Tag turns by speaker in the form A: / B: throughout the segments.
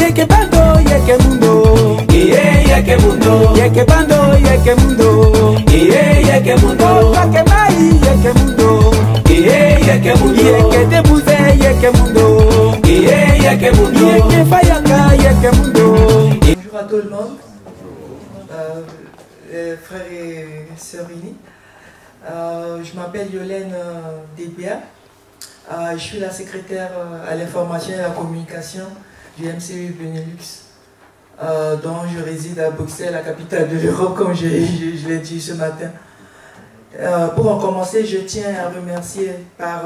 A: Yekebando, yekemundo. Yekemundo. Yekebando, yekemundo. Yekemundo. Wakemai, yekemundo. Yekemundo. Yeketebuze, yekemundo. Yekemundo. Yekefayaka, yekemundo.
B: Bonjour à tout le monde, frères et sœurs unis. Je m'appelle Yolène Débia. Je suis la secrétaire à l'information et à la communication du MCU Benelux, dont je réside à Bruxelles, la capitale de l'Europe, comme je l'ai dit ce matin. Pour en commencer, je tiens à remercier par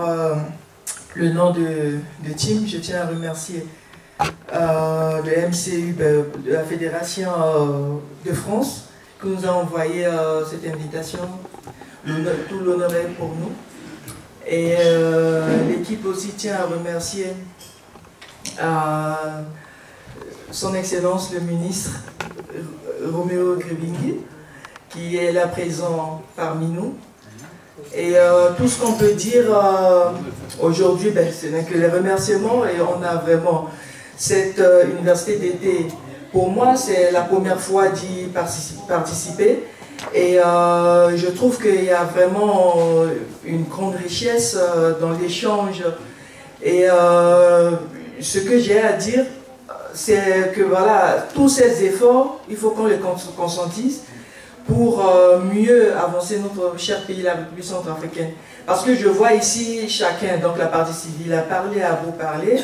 B: le nom de Tim, je tiens à remercier le MCU de la Fédération de France qui nous a envoyé cette invitation. Tout l'honneur est pour nous. Et l'équipe aussi tient à remercier son Excellence le ministre Roméo Grebingui qui est là présent parmi nous. Et tout ce qu'on peut dire aujourd'hui, ce n'est que les remerciements, et on a vraiment cette université d'été. Pour moi, c'est la première fois d'y participer. Et je trouve qu'il y a vraiment une grande richesse dans l'échange. Et ce que j'ai à dire, c'est que voilà, tous ces efforts, il faut qu'on les consentisse pour mieux avancer notre cher pays, la République centrafricaine. Parce que je vois ici chacun, donc la partie civile, a parlé, a beau parler.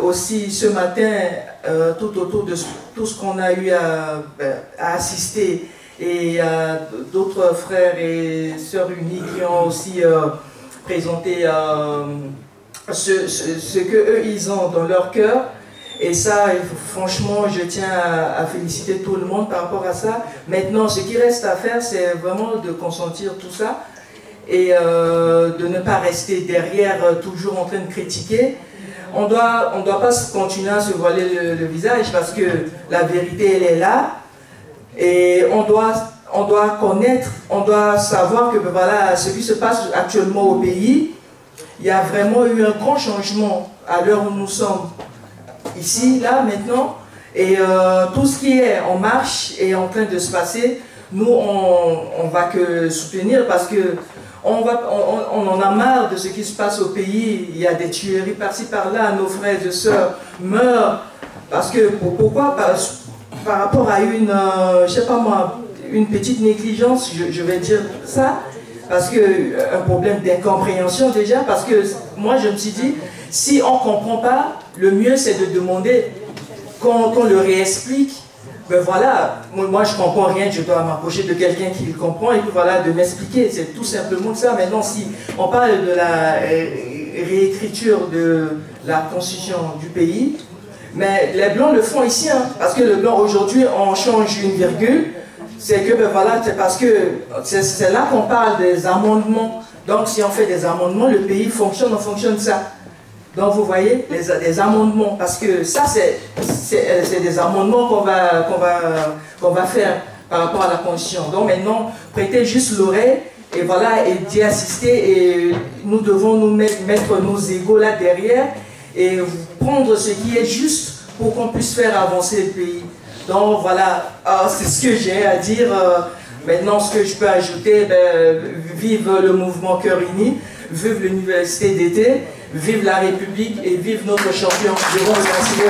B: Aussi ce matin, tout autour de tout ce qu'on a eu à assister, et d'autres frères et sœurs unis qui ont aussi présenté ce qu'eux ils ont dans leur cœur. Et ça, franchement, je tiens à féliciter tout le monde par rapport à ça. Maintenant, ce qui reste à faire, c'est vraiment de consentir tout ça et de ne pas rester derrière, toujours en train de critiquer. On doit pas continuer à se voiler le visage, parce que la vérité, elle est là. Et on doit connaître, on doit savoir que voilà, ce qui se passe actuellement au pays, il y a vraiment eu un grand changement à l'heure où nous sommes ici, là, maintenant. Et tout ce qui est en marche et en train de se passer, nous, on va que soutenir, parce que on en a marre de ce qui se passe au pays. Il y a des tueries par-ci par-là, nos frères et sœurs meurent. Parce que, pourquoi? Par rapport à une, je sais pas moi, une petite négligence, je vais dire ça, parce que un problème d'incompréhension déjà, parce que moi je me suis dit, si on ne comprend pas, le mieux c'est de demander qu'on le réexplique. Ben voilà, moi je ne comprends rien, je dois m'approcher de quelqu'un qui le comprend, et puis voilà, de m'expliquer, c'est tout simplement ça. Maintenant, si on parle de la réécriture de la constitution du pays, mais les Blancs le font ici, hein, parce que le Blanc aujourd'hui, on change une virgule, c'est que, ben voilà, c'est parce que c'est là qu'on parle des amendements. Donc si on fait des amendements, le pays fonctionne, on fonctionne ça. Donc vous voyez, les amendements, parce que ça c'est des amendements qu'on va faire par rapport à la Constitution. Donc maintenant, prêtez juste l'oreille, et voilà, et d'y assister, et nous devons nous mettre nos égos là derrière, et prendre ce qui est juste pour qu'on puisse faire avancer le pays. Donc voilà, c'est ce que j'ai à dire. Maintenant, ce que je peux ajouter, vive le mouvement Cœur Uni, vive l'université d'été, vive la République et vive notre champion. Je vous remercie.